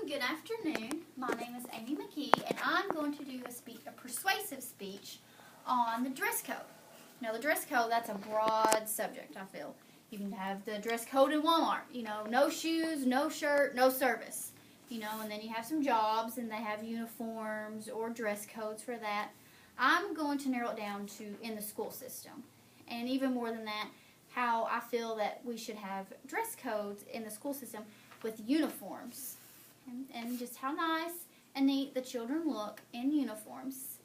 Good afternoon. My name is Amy McKee, and I'm going to do a persuasive speech on the dress code. Now, the dress code, that's a broad subject, I feel. You can have the dress code in Walmart, no shoes, no shirt, no service, and then you have some jobs, and they have uniforms or dress codes for that. I'm going to narrow it down to in the school system, and even more than that, how I feel that we should have dress codes in the school system with uniforms, and just how nice and neat the children look in uniforms.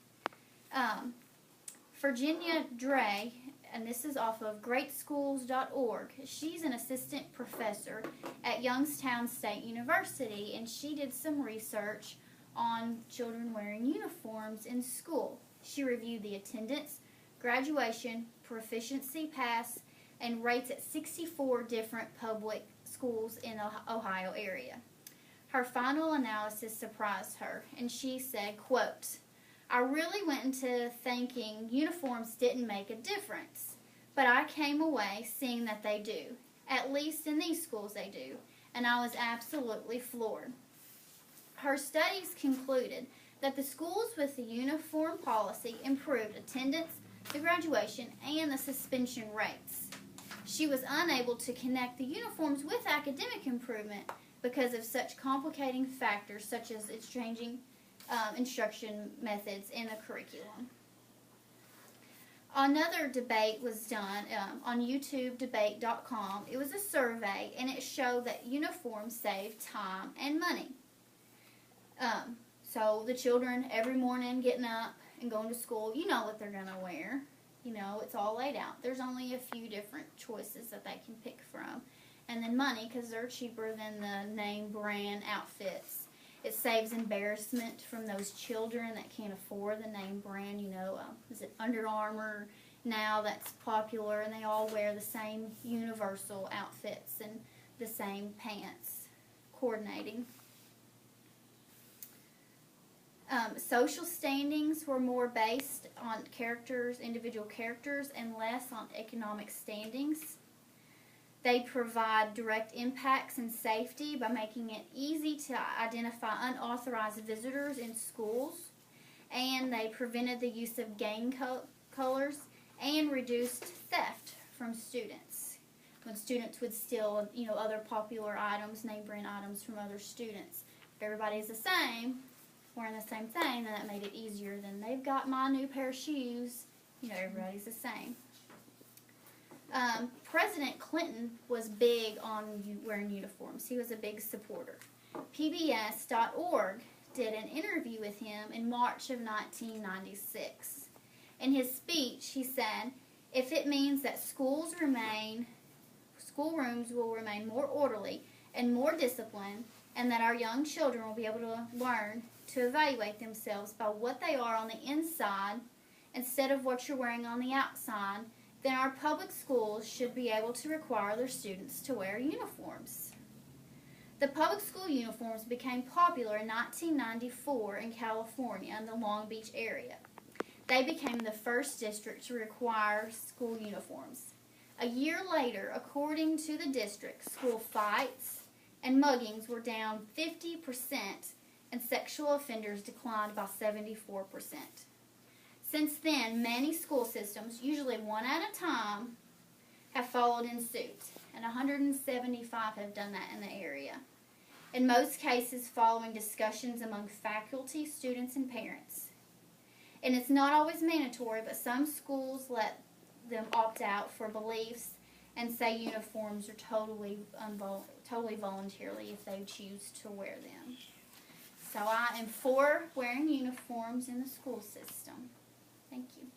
Virginia Dre, and this is off of greatschools.org, she's an assistant professor at Youngstown State University, and she did some research on children wearing uniforms in school. She reviewed the attendance, graduation, proficiency pass, and rates at 64 different public schools in the Ohio area. Her final analysis surprised her, and she said, quote, "I really went into thinking uniforms didn't make a difference, but I came away seeing that they do. At least in these schools they do, and I was absolutely floored." Her studies concluded that the schools with the uniform policy improved attendance, the graduation, and the suspension rates. She was unable to connect the uniforms with academic improvement because of such complicating factors such as its changing instruction methods in the curriculum. Another debate was done on YouTubeDebate.com. It was a survey, and it showed that uniforms save time and money. So the children every morning getting up and going to school, you know what they're going to wear. It's all laid out. There's only a few different choices that they can pick from. And then money, because they're cheaper than the name brand outfits. It saves embarrassment from those children that can't afford the name brand. Is it Under Armour now that's popular, and they all wear the same universal outfits and the same pants, coordinating. Social standings were more based on individual characters, and less on economic standings. They provide direct impacts and safety by making it easy to identify unauthorized visitors in schools, and they prevented the use of gang colors and reduced theft from students. When students would steal, other popular items, name brand items from other students. If everybody's the same, wearing the same thing, then that made it easier. Then they've got my new pair of shoes. Everybody's the same. President Clinton was big on wearing uniforms. He was a big supporter. PBS.org did an interview with him in March of 1996. In his speech, he said, "If it means that schoolrooms will remain more orderly and more disciplined, and that our young children will be able to learn to evaluate themselves by what they are on the inside instead of what you're wearing on the outside, then our public schools should be able to require their students to wear uniforms." The public school uniforms became popular in 1994 in California and the Long Beach area. They became the first district to require school uniforms. A year later, according to the district, school fights and muggings were down 50%, and sexual offenders declined by 74%. Since then, many school systems, usually one at a time, have followed in suit, and 175 have done that in the area. In most cases, following discussions among faculty, students, and parents. And it's not always mandatory, but some schools let them opt out for beliefs and say uniforms are totally voluntarily if they choose to wear them. So I am for wearing uniforms in the school system. Thank you.